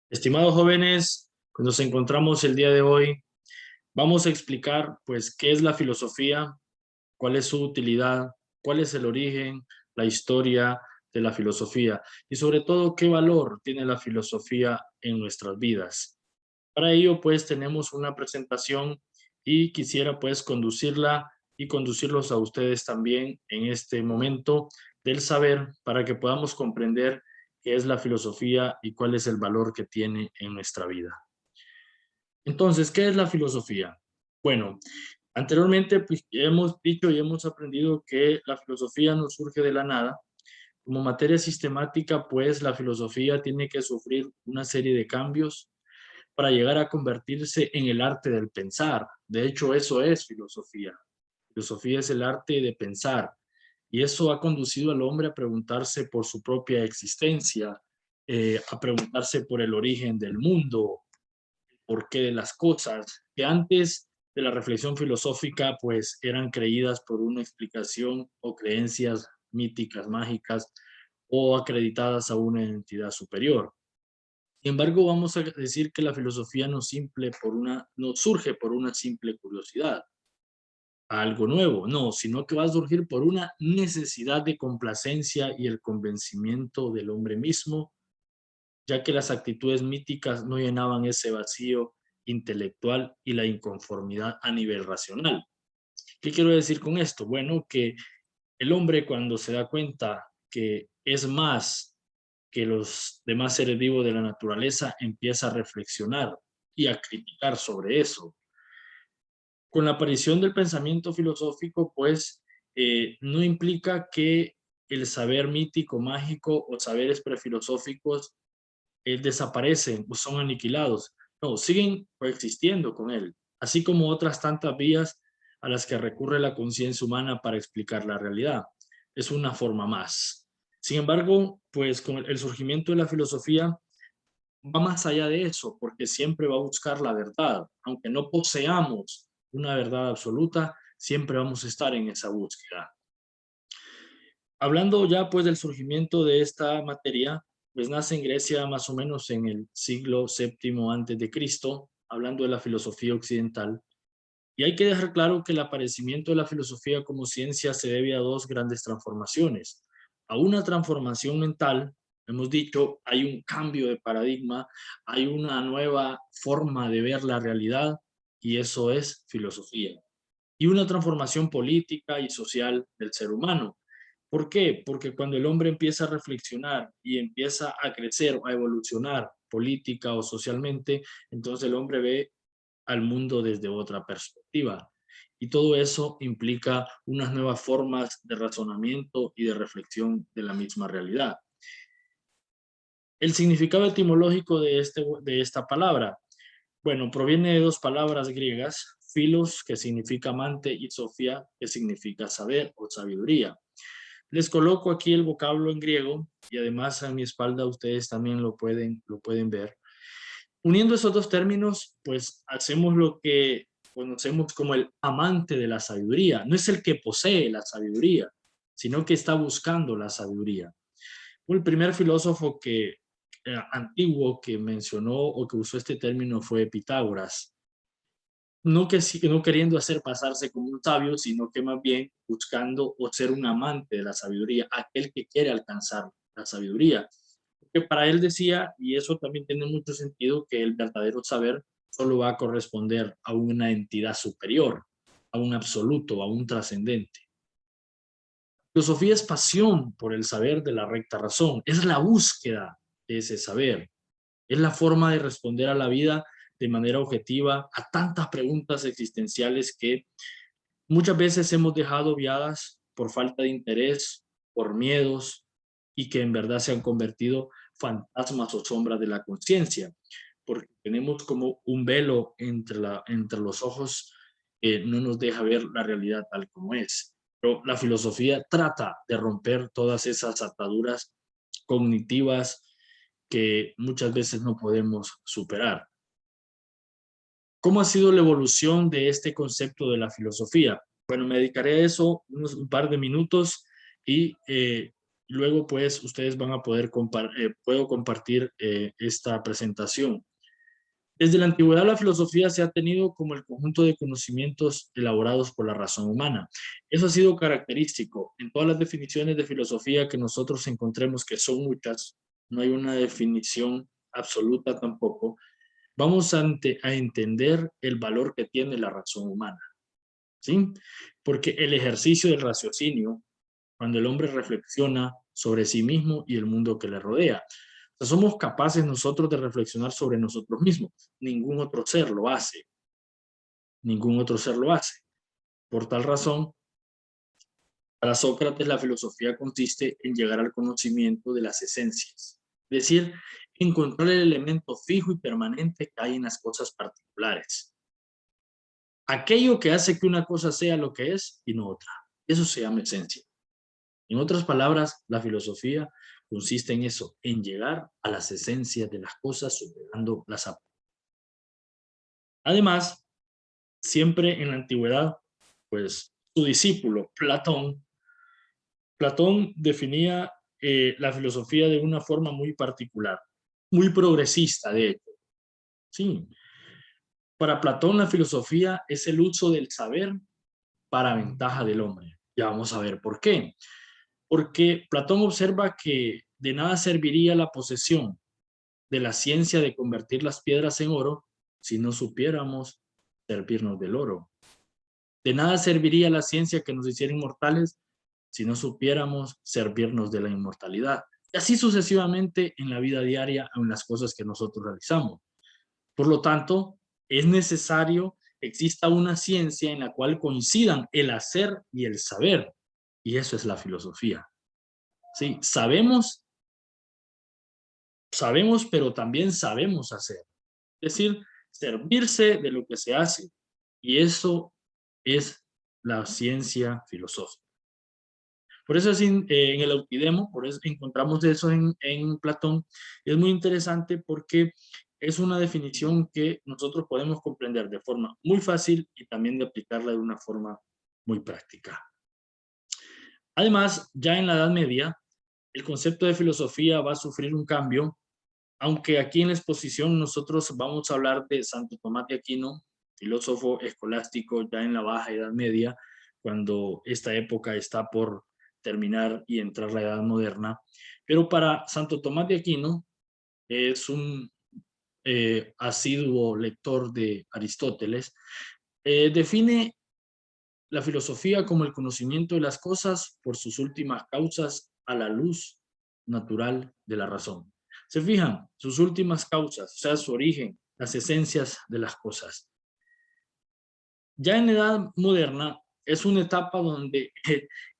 Estimados jóvenes, pues nos encontramos el día de hoy. Vamos a explicar, pues, qué es la filosofía, cuál es su utilidad, cuál es el origen, la historia de la filosofía y sobre todo qué valor tiene la filosofía en nuestras vidas. Para ello, pues, tenemos una presentación y quisiera, pues, conducirla y conducirlos a ustedes también en este momento del saber para que podamos comprender qué es la filosofía y cuál es el valor que tiene en nuestra vida. Entonces, ¿qué es la filosofía? Bueno, anteriormente pues, hemos dicho y hemos aprendido que la filosofía no surge de la nada. Como materia sistemática, pues la filosofía tiene que sufrir una serie de cambios para llegar a convertirse en el arte del pensar. De hecho, eso es filosofía. Filosofía es el arte de pensar y eso ha conducido al hombre a preguntarse por su propia existencia, a preguntarse por el origen del mundo, porqué de las cosas, que antes de la reflexión filosófica pues eran creídas por una explicación o creencias míticas, mágicas o acreditadas a una entidad superior. Sin embargo, vamos a decir que la filosofía no surge por una simple curiosidad, a algo nuevo, no, sino que va a surgir por una necesidad de complacencia y el convencimiento del hombre mismo, ya que las actitudes míticas no llenaban ese vacío intelectual y la inconformidad a nivel racional. ¿Qué quiero decir con esto? Bueno, que el hombre cuando se da cuenta que es más que los demás seres vivos de la naturaleza, empieza a reflexionar y a criticar sobre eso. Con la aparición del pensamiento filosófico, pues, no implica que el saber mítico, mágico o saberes prefilosóficos desaparecen o son aniquilados. No, siguen coexistiendo con él, así como otras tantas vías a las que recurre la conciencia humana para explicar la realidad. Es una forma más. Sin embargo, pues con el surgimiento de la filosofía va más allá de eso, porque siempre va a buscar la verdad. Aunque no poseamos una verdad absoluta, siempre vamos a estar en esa búsqueda. Hablando ya pues del surgimiento de esta materia, pues nace en Grecia más o menos en el siglo séptimo antes de Cristo, hablando de la filosofía occidental. Y hay que dejar claro que el aparecimiento de la filosofía como ciencia se debe a dos grandes transformaciones. A una transformación mental, hemos dicho, hay un cambio de paradigma, hay una nueva forma de ver la realidad y eso es filosofía. Y una transformación política y social del ser humano. ¿Por qué? Porque cuando el hombre empieza a reflexionar y empieza a crecer o a evolucionar política o socialmente, entonces el hombre ve al mundo desde otra perspectiva. Y todo eso implica unas nuevas formas de razonamiento y de reflexión de la misma realidad. El significado etimológico de esta palabra, bueno, proviene de dos palabras griegas, philos, que significa amante, y sofía, que significa saber o sabiduría. Les coloco aquí el vocablo en griego y además a mi espalda ustedes también lo pueden ver. Uniendo esos dos términos, pues hacemos lo que conocemos como el amante de la sabiduría. No es el que posee la sabiduría, sino que está buscando la sabiduría. El primer filósofo antiguo que mencionó o que usó este término fue Pitágoras. No queriendo hacer pasarse como un sabio, sino que más bien buscando o ser un amante de la sabiduría, aquel que quiere alcanzar la sabiduría. Porque para él decía, y eso también tiene mucho sentido, que el verdadero saber solo va a corresponder a una entidad superior, a un absoluto, a un trascendente. Filosofía es pasión por el saber de la recta razón, es la búsqueda de ese saber, es la forma de responder a la vida de manera objetiva a tantas preguntas existenciales que muchas veces hemos dejado obviadas por falta de interés, por miedos y que en verdad se han convertido fantasmas o sombras de la conciencia, porque tenemos como un velo entre los ojos que no nos deja ver la realidad tal como es. Pero la filosofía trata de romper todas esas ataduras cognitivas que muchas veces no podemos superar. ¿Cómo ha sido la evolución de este concepto de la filosofía? Bueno, me dedicaré a eso un par de minutos y Luego, pues, ustedes van a poder puedo compartir esta presentación. Desde la antigüedad, la filosofía se ha tenido como el conjunto de conocimientos elaborados por la razón humana. Eso ha sido característico. En todas las definiciones de filosofía que nosotros encontremos, que son muchas, no hay una definición absoluta tampoco, vamos a entender el valor que tiene la razón humana, ¿sí? Porque el ejercicio del raciocinio, cuando el hombre reflexiona sobre sí mismo y el mundo que le rodea. O sea, somos capaces nosotros de reflexionar sobre nosotros mismos. Ningún otro ser lo hace. Ningún otro ser lo hace. Por tal razón, para Sócrates la filosofía consiste en llegar al conocimiento de las esencias. Es decir, encontrar el elemento fijo y permanente que hay en las cosas particulares. Aquello que hace que una cosa sea lo que es y no otra. Eso se llama esencia. En otras palabras, la filosofía consiste en eso, en llegar a las esencias de las cosas, superando las apariencias. Además, siempre en la antigüedad, pues su discípulo Platón definía la filosofía de una forma muy particular, muy progresista, de hecho. Sí, para Platón la filosofía es el uso del saber para ventaja del hombre. Ya vamos a ver por qué. Porque Platón observa que de nada serviría la posesión de la ciencia de convertir las piedras en oro si no supiéramos servirnos del oro. De nada serviría la ciencia que nos hiciera inmortales si no supiéramos servirnos de la inmortalidad. Y así sucesivamente en la vida diaria, en las cosas que nosotros realizamos. Por lo tanto, es necesario que exista una ciencia en la cual coincidan el hacer y el saber. Y eso es la filosofía. Sí, sabemos, pero también sabemos hacer. Es decir, servirse de lo que se hace. Y eso es la ciencia filosófica. Por eso es en el Eutidemo, por eso encontramos eso en Platón. Es muy interesante porque es una definición que nosotros podemos comprender de forma muy fácil y también de aplicarla de una forma muy práctica. Además, ya en la Edad Media, el concepto de filosofía va a sufrir un cambio, aunque aquí en la exposición nosotros vamos a hablar de Santo Tomás de Aquino, filósofo escolástico ya en la Baja Edad Media, cuando esta época está por terminar y entrar la Edad Moderna. Pero para Santo Tomás de Aquino es un asiduo lector de Aristóteles, define la filosofía como el conocimiento de las cosas por sus últimas causas a la luz natural de la razón. ¿Se fijan? Sus últimas causas, o sea, su origen, las esencias de las cosas. Ya en la edad moderna es una etapa donde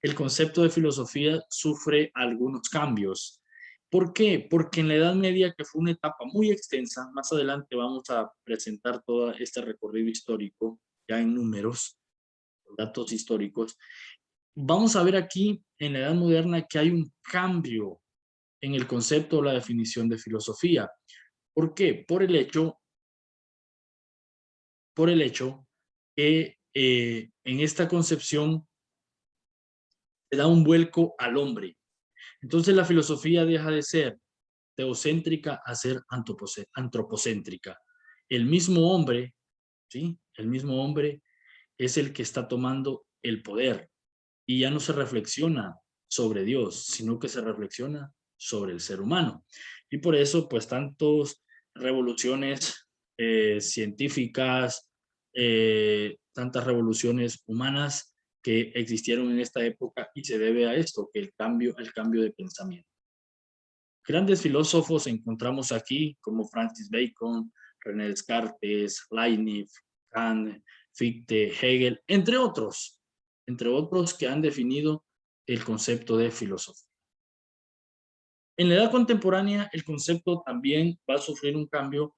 el concepto de filosofía sufre algunos cambios. ¿Por qué? Porque en la Edad Media, que fue una etapa muy extensa, más adelante vamos a presentar todo este recorrido histórico ya en números, datos históricos, vamos a ver aquí en la Edad Moderna que hay un cambio en el concepto o la definición de filosofía. ¿Por qué? Por el hecho que en esta concepción se da un vuelco al hombre. Entonces la filosofía deja de ser teocéntrica a ser antropocéntrica. El mismo hombre, ¿sí? El mismo hombre es el que está tomando el poder y ya no se reflexiona sobre Dios, sino que se reflexiona sobre el ser humano. Y por eso, pues, tantas revoluciones científicas, tantas revoluciones humanas que existieron en esta época y se debe a esto, que el cambio de pensamiento. Grandes filósofos encontramos aquí, como Francis Bacon, René Descartes, Leibniz, Kant, Fichte, Hegel, entre otros que han definido el concepto de filosofía. En la edad contemporánea, el concepto también va a sufrir un cambio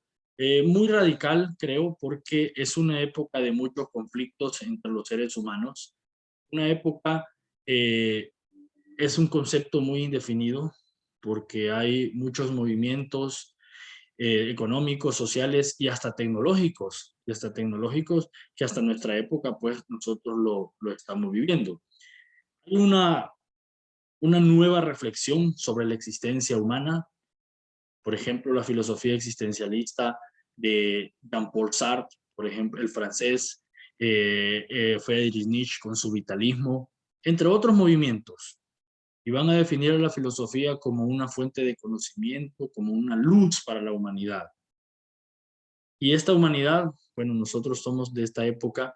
muy radical, creo, porque es una época de muchos conflictos entre los seres humanos. Una época, es un concepto muy indefinido, porque hay muchos movimientos económicos, sociales y hasta tecnológicos que hasta nuestra época pues nosotros lo estamos viviendo. Hay una una nueva reflexión sobre la existencia humana. Por ejemplo, la filosofía existencialista de Jean-Paul Sartre, por ejemplo, el francés, Friedrich Nietzsche con su vitalismo, entre otros movimientos. Y van a definir a la filosofía como una fuente de conocimiento, como una luz para la humanidad. Y esta humanidad, bueno, nosotros somos de esta época,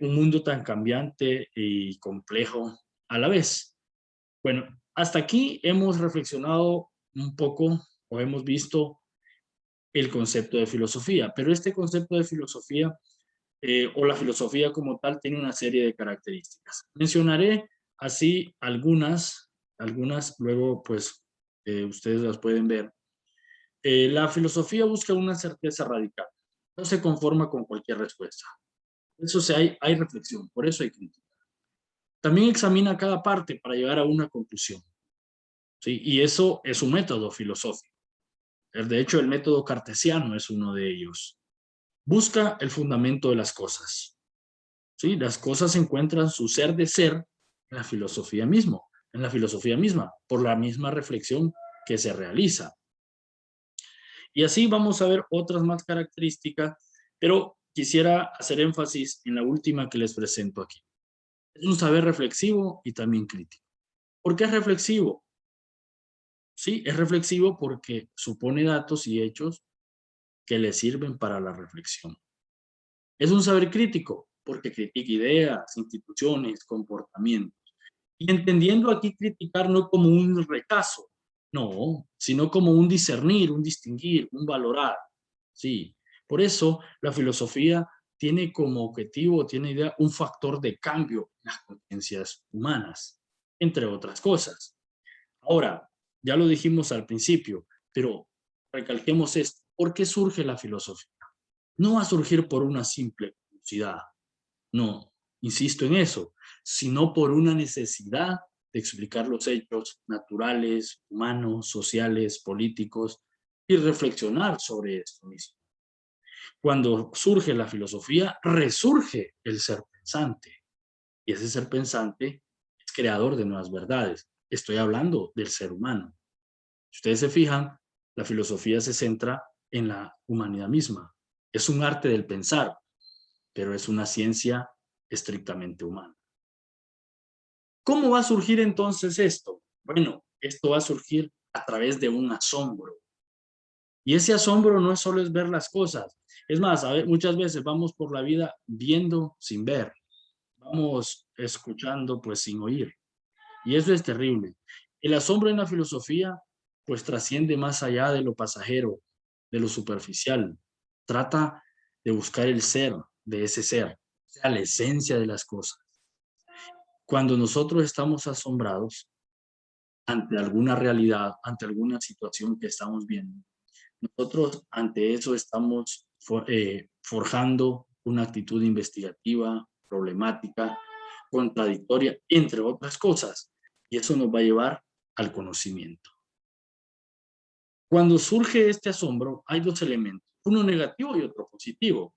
un mundo tan cambiante y complejo a la vez. Bueno, hasta aquí hemos reflexionado un poco o hemos visto el concepto de filosofía, pero este concepto de filosofía o la filosofía como tal tiene una serie de características. Mencionaré así algunas luego pues ustedes las pueden ver. La filosofía busca una certeza radical, no se conforma con cualquier respuesta. Eso hay reflexión, por eso hay crítica. También examina cada parte para llegar a una conclusión, ¿sí? Y eso es un método filosófico. De hecho, el método cartesiano es uno de ellos. Busca el fundamento de las cosas. ¿Sí? Las cosas encuentran su ser de ser en la filosofía misma, por la misma reflexión que se realiza. Y así vamos a ver otras más características, pero quisiera hacer énfasis en la última que les presento aquí. Es un saber reflexivo y también crítico. ¿Por qué es reflexivo? Sí, es reflexivo porque supone datos y hechos que le sirven para la reflexión. Es un saber crítico porque critica ideas, instituciones, comportamientos. Y entendiendo aquí criticar no como un rechazo, no, sino como un discernir, un distinguir, un valorar. Sí, por eso la filosofía tiene como objetivo, tiene idea, un factor de cambio en las conciencias humanas, entre otras cosas. Ahora, ya lo dijimos al principio, pero recalquemos esto. ¿Por qué surge la filosofía? No va a surgir por una simple curiosidad, no, insisto en eso, sino por una necesidad de explicar los hechos naturales, humanos, sociales, políticos y reflexionar sobre esto mismo. Cuando surge la filosofía, resurge el ser pensante y ese ser pensante es creador de nuevas verdades. Estoy hablando del ser humano. Si ustedes se fijan, la filosofía se centra en la humanidad misma. Es un arte del pensar, pero es una ciencia estrictamente humana. ¿Cómo va a surgir entonces esto? Bueno, esto va a surgir a través de un asombro. Y ese asombro no solo es ver las cosas. Es más, muchas veces vamos por la vida viendo sin ver. Vamos escuchando pues sin oír. Y eso es terrible. El asombro en la filosofía pues trasciende más allá de lo pasajero, de lo superficial. Trata de buscar el ser de ese ser, o sea, la esencia de las cosas. Cuando nosotros estamos asombrados ante alguna realidad, ante alguna situación que estamos viendo, nosotros ante eso estamos forjando una actitud investigativa, problemática, contradictoria, entre otras cosas, y eso nos va a llevar al conocimiento. Cuando surge este asombro, hay dos elementos, uno negativo y otro positivo.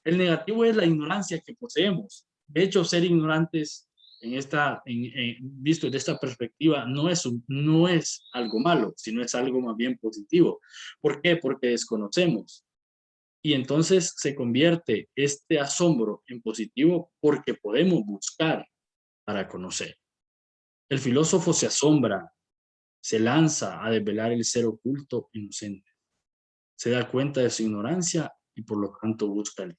El negativo es la ignorancia que poseemos. De hecho, ser ignorantes visto desde esta perspectiva no es algo malo, sino es algo más bien positivo. ¿Por qué? Porque desconocemos. Y entonces se convierte este asombro en positivo porque podemos buscar para conocer. El filósofo se asombra, se lanza a desvelar el ser oculto inocente. Se da cuenta de su ignorancia y por lo tanto busca el.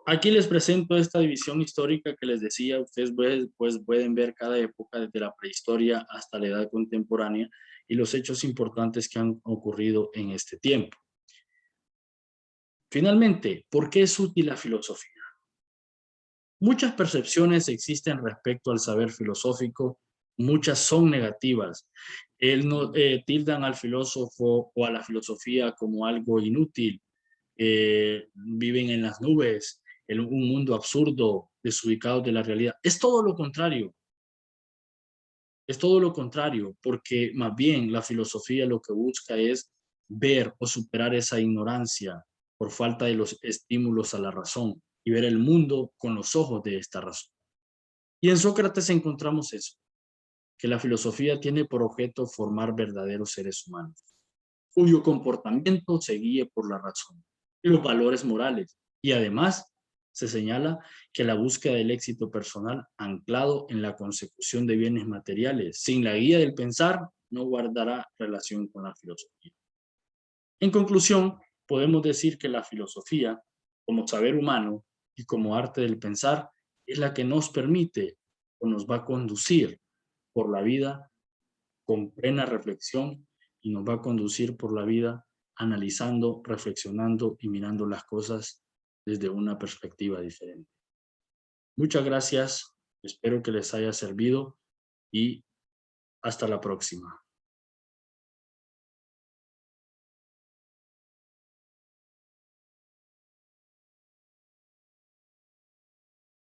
Aquí les presento esta división histórica que les decía. Ustedes pues, pueden ver cada época desde la prehistoria hasta la edad contemporánea y los hechos importantes que han ocurrido en este tiempo. Finalmente, ¿por qué es útil la filosofía? Muchas percepciones existen respecto al saber filosófico, muchas son negativas. Tildan al filósofo o a la filosofía como algo inútil, viven en las nubes, en un mundo absurdo, desubicados de la realidad. Es todo lo contrario. Es todo lo contrario, porque más bien la filosofía lo que busca es ver o superar esa ignorancia por falta de los estímulos a la razón y ver el mundo con los ojos de esta razón. Y en Sócrates encontramos eso, que la filosofía tiene por objeto formar verdaderos seres humanos, cuyo comportamiento se guíe por la razón y los valores morales. Y además se señala que la búsqueda del éxito personal anclado en la consecución de bienes materiales, sin la guía del pensar, no guardará relación con la filosofía. En conclusión, podemos decir que la filosofía, como saber humano y como arte del pensar, es la que nos permite o nos va a conducir por la vida con plena reflexión y nos va a conducir por la vida analizando, reflexionando y mirando las cosas desde una perspectiva diferente. Muchas gracias, espero que les haya servido y hasta la próxima.